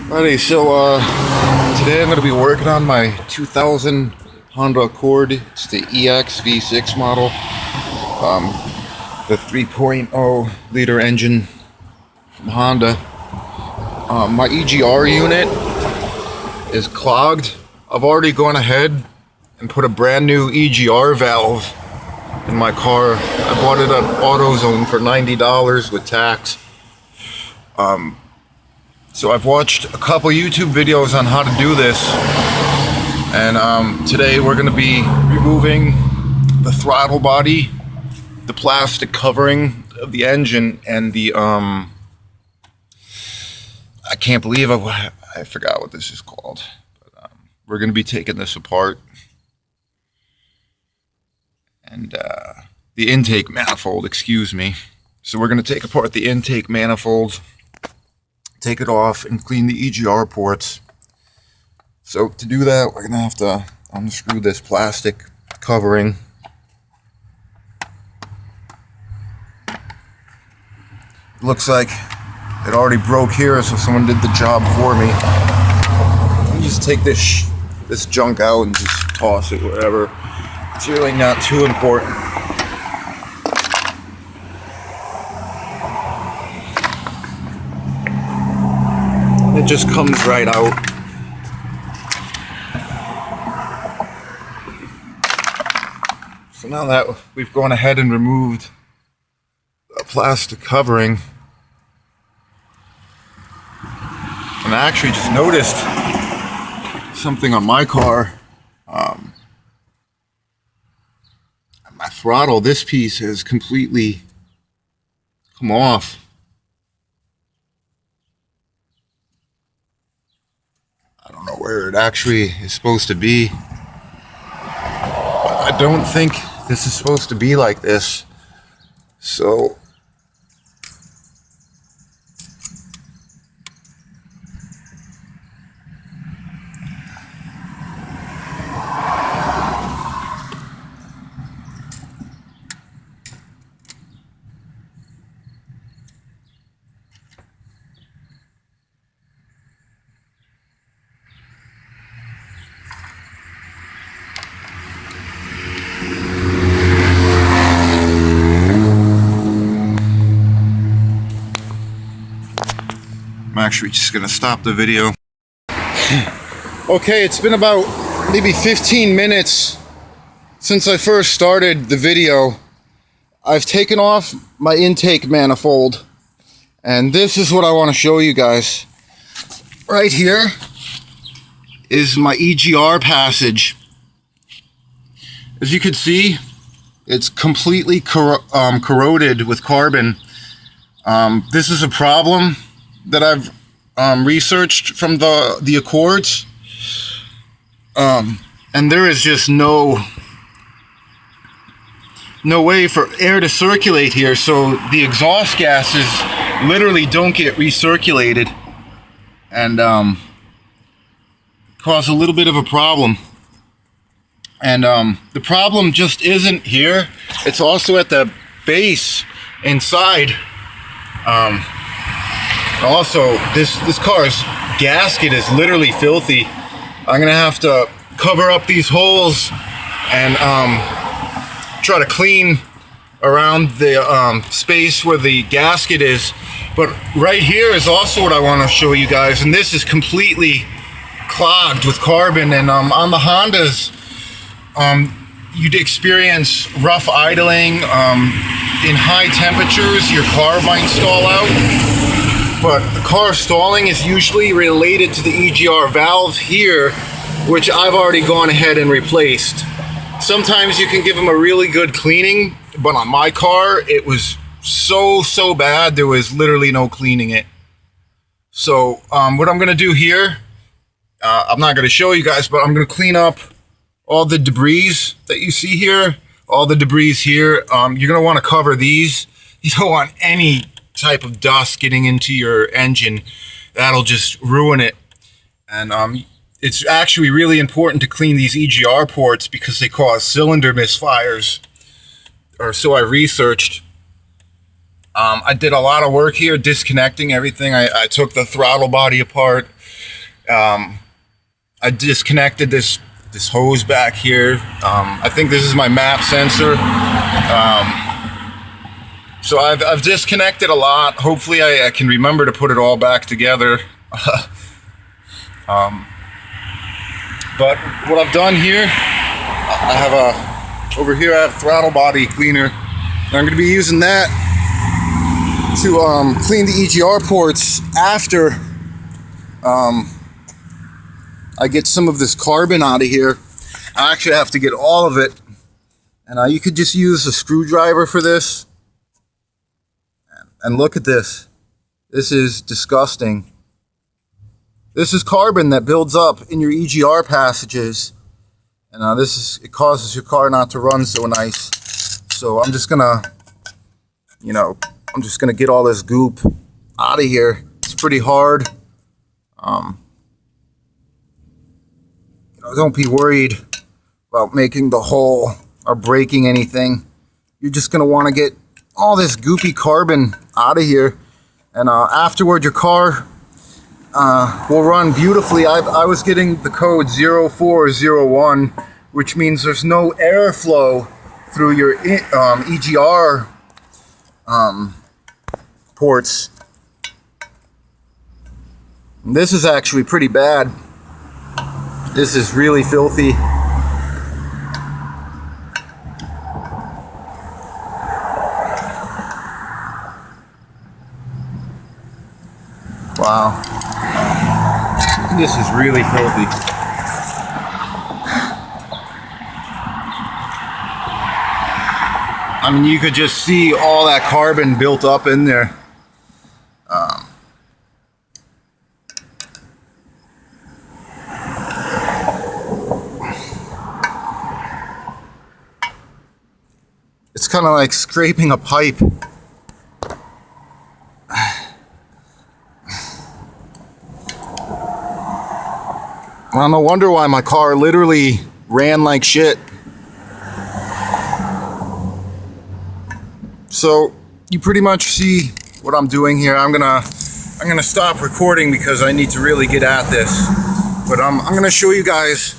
Alrighty, so today I'm going to be working on my 2000 Honda Accord. It's the EX V6 model. The 3.0 liter engine from Honda. My EGR unit is clogged. I've already gone ahead and put a brand new EGR valve in my car. I bought it at AutoZone for $90 with tax. So I've watched a couple YouTube videos on how to do this, and today we're going to be removing the throttle body, the plastic covering of the engine, and the I can't believe I forgot what this is called, but we're going to be taking this apart, and the intake manifold, excuse me. So we're going to take apart the intake manifold, take it off, and clean the EGR ports. So to do that, we're gonna have to unscrew this plastic covering. It looks like it already broke here, so someone did the job for me. You just take this junk out and just toss it wherever. It's really not too important. It just comes right out. So now that we've gone ahead and removed a plastic covering, and I actually just noticed something on my car. My throttle, this piece has completely come off. I don't know where it actually is supposed to be, but I don't think this is supposed to be like this. So I'm actually just gonna stop the video. Okay, it's been about maybe 15 minutes since I first started the video. I've taken off my intake manifold, and this is what I want to show you guys. Right here is my EGR passage. As you can see, it's completely corroded with carbon. This is a problem that I've researched from the Accords, and there is just no way for air to circulate here, so the exhaust gases literally don't get recirculated, and cause a little bit of a problem. And the problem just isn't here, it's also at the base inside. Also, this car's gasket is literally filthy. I'm gonna have to cover up these holes and try to clean around the space where the gasket is. But right here is also what I want to show you guys, and this is completely clogged with carbon. And on the Hondas, you'd experience rough idling. In high temperatures, your car might stall out. But the car stalling is usually related to the EGR valve here, which I've already gone ahead and replaced. Sometimes you can give them a really good cleaning, but on my car, it was so bad, there was literally no cleaning it. So what I'm going to do here, I'm not going to show you guys, but I'm going to clean up all the debris that you see here, all the debris here. You're going to want to cover these. You don't want any type of dust getting into your engine. That'll just ruin it. And it's actually really important to clean these EGR ports because they cause cylinder misfires, or so I researched. I did a lot of work here disconnecting everything. I took the throttle body apart. I disconnected this hose back here. I think this is my map sensor. So I've disconnected a lot. Hopefully I can remember to put it all back together. But what I've done here, I have over here I have throttle body cleaner. And I'm going to be using that to clean the EGR ports after I get some of this carbon out of here. I actually have to get all of it, and you could just use a screwdriver for this. And look at this. This is disgusting. This is carbon that builds up in your EGR passages, and it causes your car not to run so nice. So I'm just gonna, get all this goop out of here. It's pretty hard. Don't be worried about making the hole or breaking anything. You're just gonna want to get all this goopy carbon out of here, and afterward your car will run beautifully. I was getting the code 0401, which means there's no airflow through your EGR ports. And this is actually pretty bad. This is really filthy. Wow. This is really filthy. I mean, you could just see all that carbon built up in there. It's kind of like scraping a pipe. Well, no wonder why my car literally ran like shit. So you pretty much see what I'm doing here. I'm gonna stop recording because I need to really get at this. But I'm gonna show you guys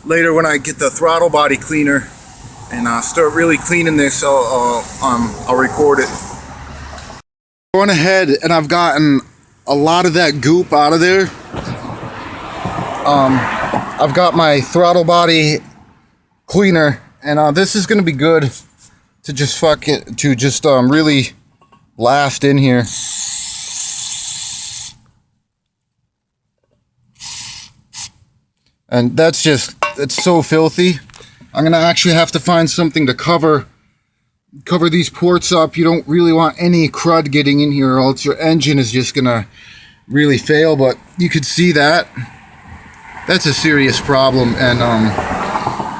later when I get the throttle body cleaner and start really cleaning this. I'll record it. Going ahead, and I've gotten a lot of that goop out of there. I've got my throttle body cleaner, and this is gonna be good to just really blast in here. And it's so filthy. I'm gonna actually have to find something to cover these ports up. You don't really want any crud getting in here, or else your engine is just gonna really fail. But you could see that. That's a serious problem, and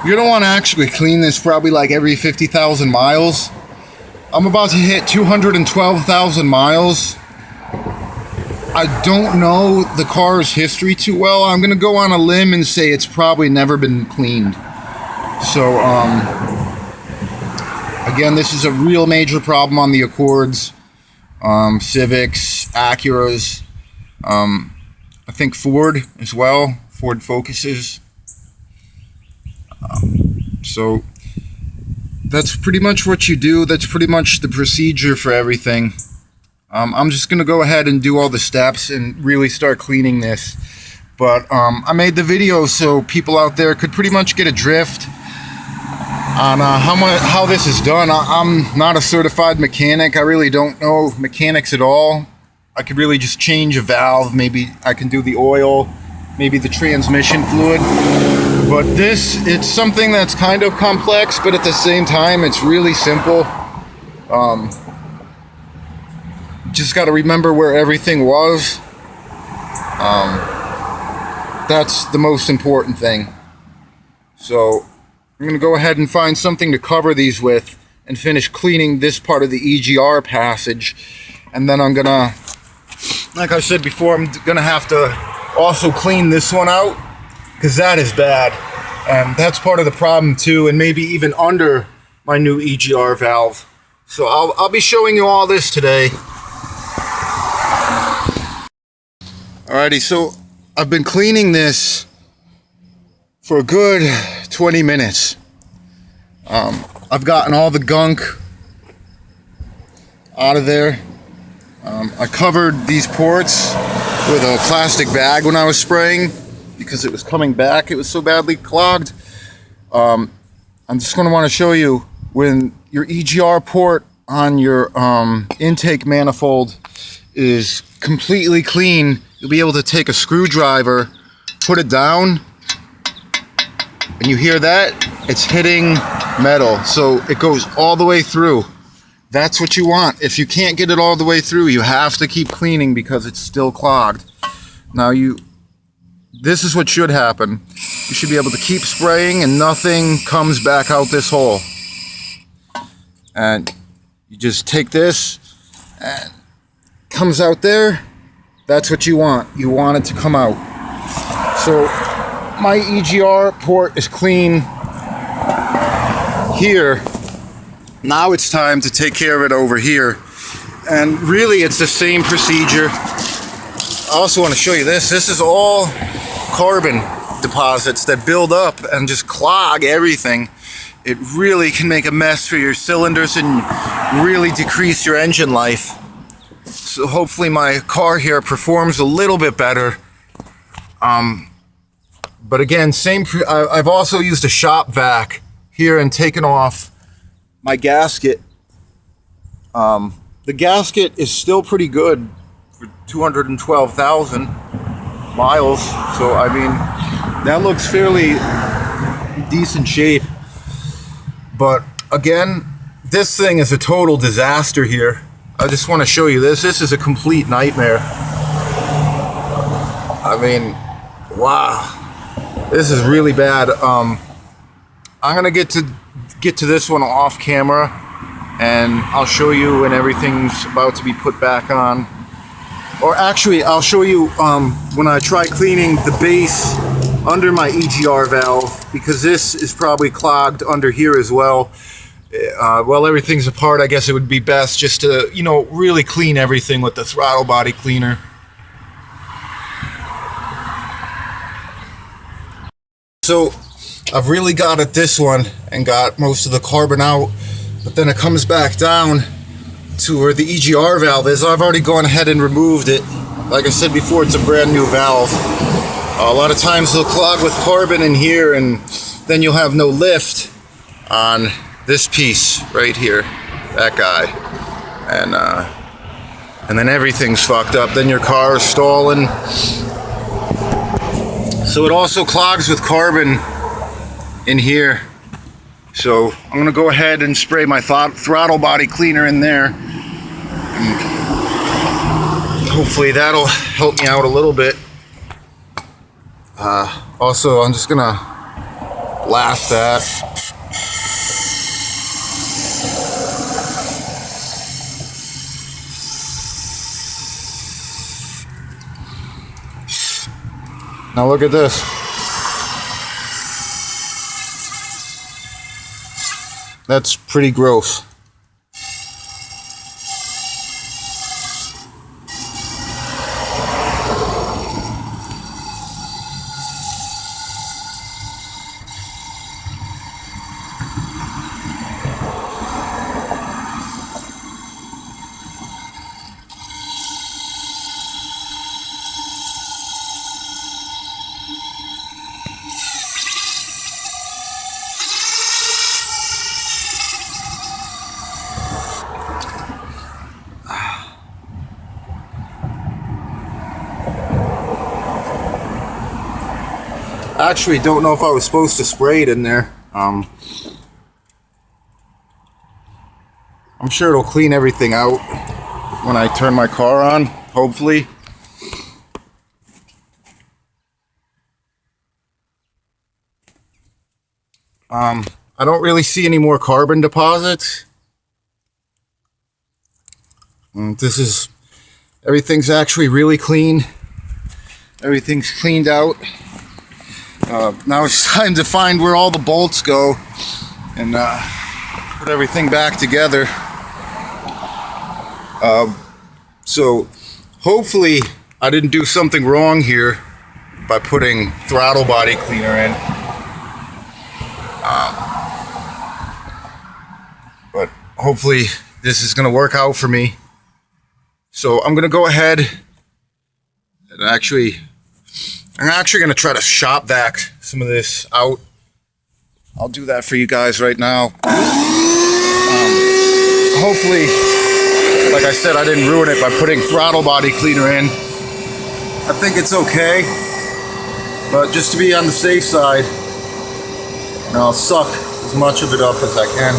you're gonna want to actually clean this probably like every 50,000 miles. I'm about to hit 212,000 miles. I don't know the car's history too well. I'm gonna go on a limb and say it's probably never been cleaned. So again, this is a real major problem on the Accords, Civics, Acuras, I think Ford as well. Ford Focuses. So that's pretty much what you do. That's pretty much the procedure for everything. I'm just gonna go ahead and do all the steps and really start cleaning this. But I made the video so people out there could pretty much get a drift on how this is done. I'm not a certified mechanic. I really don't know mechanics at all. I could really just change a valve. Maybe I can do the oil, maybe the transmission fluid. But it's something that's kind of complex, but at the same time, it's really simple. Just got to remember where everything was. That's the most important thing. So I'm going to go ahead and find something to cover these with and finish cleaning this part of the EGR passage. And then I'm going to, like I said before, I'm going to have to also clean this one out, because that is bad. And that's part of the problem too, and maybe even under my new EGR valve. So I'll be showing you all this today. Alrighty, so I've been cleaning this for a good 20 minutes. I've gotten all the gunk out of there. I covered these ports with a plastic bag when I was spraying because it was coming back. It was so badly clogged. I'm just going to want to show you when your EGR port on your intake manifold is completely clean, you'll be able to take a screwdriver, put it down, and you hear that? It's hitting metal, so it goes all the way through. That's what you want. If you can't get it all the way through, you have to keep cleaning because it's still clogged. Now this is what should happen. You should be able to keep spraying and nothing comes back out this hole. And you just take this and it comes out there. That's what you want. You want it to come out. So my EGR port is clean here. Now it's time to take care of it over here. And really it's the same procedure. I also want to show you this. This is all carbon deposits that build up and just clog everything. It really can make a mess for your cylinders and really decrease your engine life. So hopefully my car here performs a little bit better. But again, I've also used a shop vac here and taken off my gasket. The gasket is still pretty good for 212,000 miles. So I mean, that looks fairly decent shape. But again, this thing is a total disaster here. I just want to show you this. This is a complete nightmare. I mean, wow, this is really bad. I'm gonna get to this one off camera, and I'll show you when everything's about to be put back on. Or actually, I'll show you when I try cleaning the base under my EGR valve, because this is probably clogged under here as well. While everything's apart, I guess it would be best just to, really clean everything with the throttle body cleaner. So I've really got at this one and got most of the carbon out, but then it comes back down to where the EGR valve is. I've already gone ahead and removed it. Like I said before, it's a brand new valve. A lot of times they'll clog with carbon in here, and then you'll have no lift on this piece right here, that guy, and then everything's fucked up. Then your car is stalling. So it also clogs with carbon in here. So I'm gonna go ahead and spray my throttle body cleaner in there. And hopefully that'll help me out a little bit. Also, I'm just gonna blast that. Now look at this. That's pretty gross. Actually, don't know if I was supposed to spray it in there. I'm sure it'll clean everything out when I turn my car on, hopefully. I don't really see any more carbon deposits. Everything's actually really clean. Everything's cleaned out. Now it's time to find where all the bolts go and put everything back together. So hopefully I didn't do something wrong here by putting throttle body cleaner in. But hopefully this is going to work out for me. So I'm going to go ahead and I'm actually going to try to shop vac some of this out. I'll do that for you guys right now. Hopefully, like I said, I didn't ruin it by putting throttle body cleaner in. I think it's okay, but just to be on the safe side, I'll suck as much of it up as I can.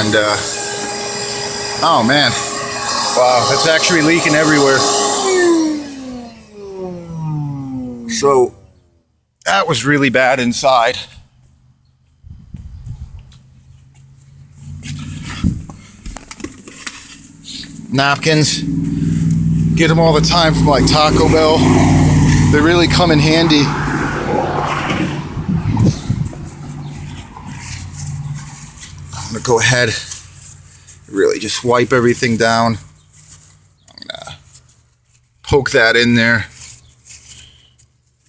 And oh man, wow, that's actually leaking everywhere. So that was really bad inside. Napkins, get them all the time from like Taco Bell. They really come in handy. I'm gonna go ahead and really just wipe everything down. I'm gonna poke that in there.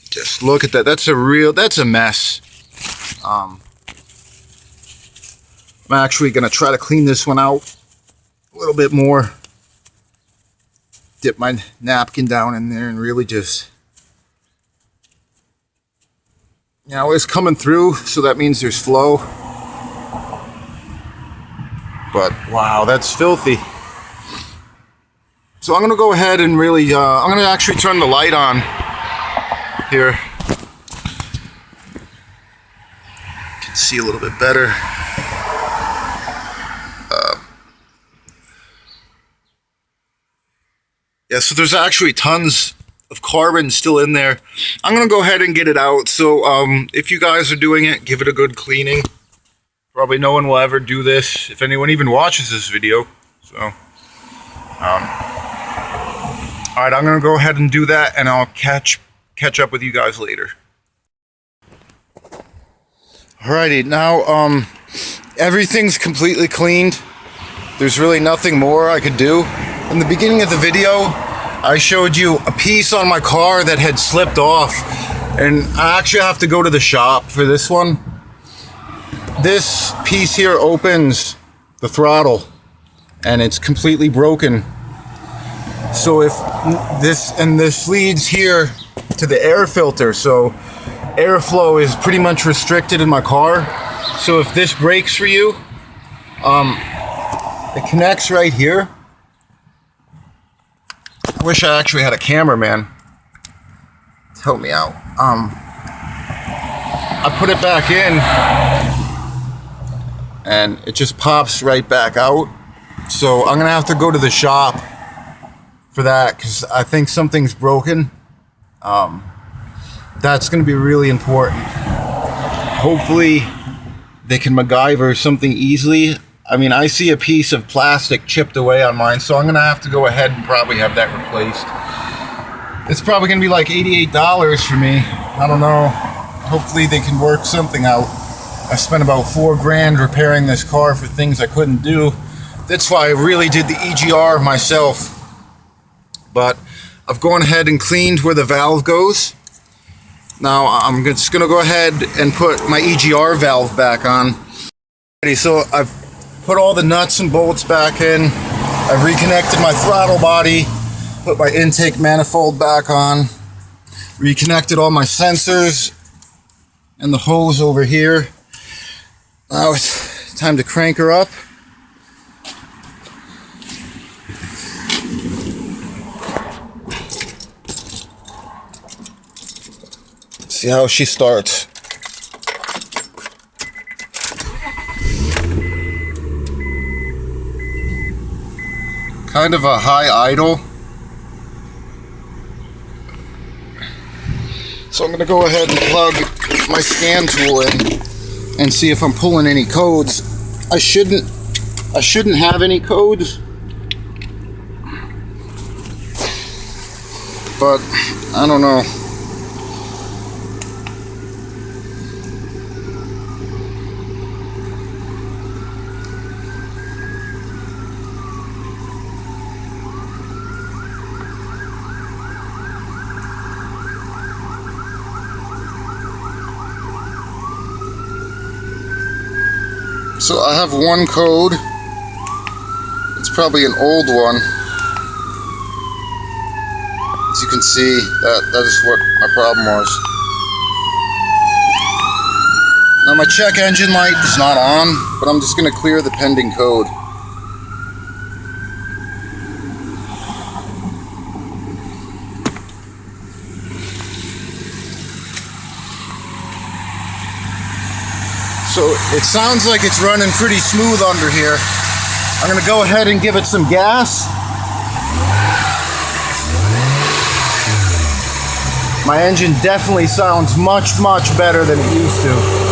Just look at that. That's a mess. I'm actually gonna try to clean this one out a little bit more. Dip my napkin down in there and really just, it's coming through, so that means there's flow. But wow, that's filthy. So I'm gonna go ahead and really, I'm gonna actually turn the light on here. You can see a little bit better. Yeah, so there's actually tons of carbon still in there. I'm gonna go ahead and get it out. So if you guys are doing it, give it a good cleaning. Probably no one will ever do this, if anyone even watches this video. So, all right, I'm gonna go ahead and do that, and I'll catch up with you guys later. Alrighty, now everything's completely cleaned. There's really nothing more I could do. In the beginning of the video, I showed you a piece on my car that had slipped off, and I actually have to go to the shop for this one. This piece here opens the throttle, and it's completely broken. So if this leads here to the air filter, so airflow is pretty much restricted in my car. So if this breaks for you, it connects right here. I wish I actually had a cameraman to help me out. I put it back in and it just pops right back out. So I'm gonna have to go to the shop for that because I think something's broken. That's gonna be really important. Hopefully they can MacGyver something easily. I mean, I see a piece of plastic chipped away on mine, so I'm gonna have to go ahead and probably have that replaced. It's probably gonna be like $88 for me. I don't know. Hopefully they can work something out. I spent about $4 grand repairing this car for things I couldn't do. That's why I really did the EGR myself. But I've gone ahead and cleaned where the valve goes. Now I'm just gonna go ahead and put my EGR valve back on. So I've put all the nuts and bolts back in. I've reconnected my throttle body, put my intake manifold back on, reconnected all my sensors and the hose over here. Now it's time to crank her up. See how she starts. Kind of a high idle. So I'm going to go ahead and plug my scan tool in and see if I'm pulling any codes. I shouldn't have any codes, but I don't know. So I have one code. It's probably an old one. As you can see, that is what my problem was. Now my check engine light is not on, but I'm just going to clear the pending code. So it sounds like it's running pretty smooth under here. I'm going to go ahead and give it some gas. My engine definitely sounds much, much better than it used to.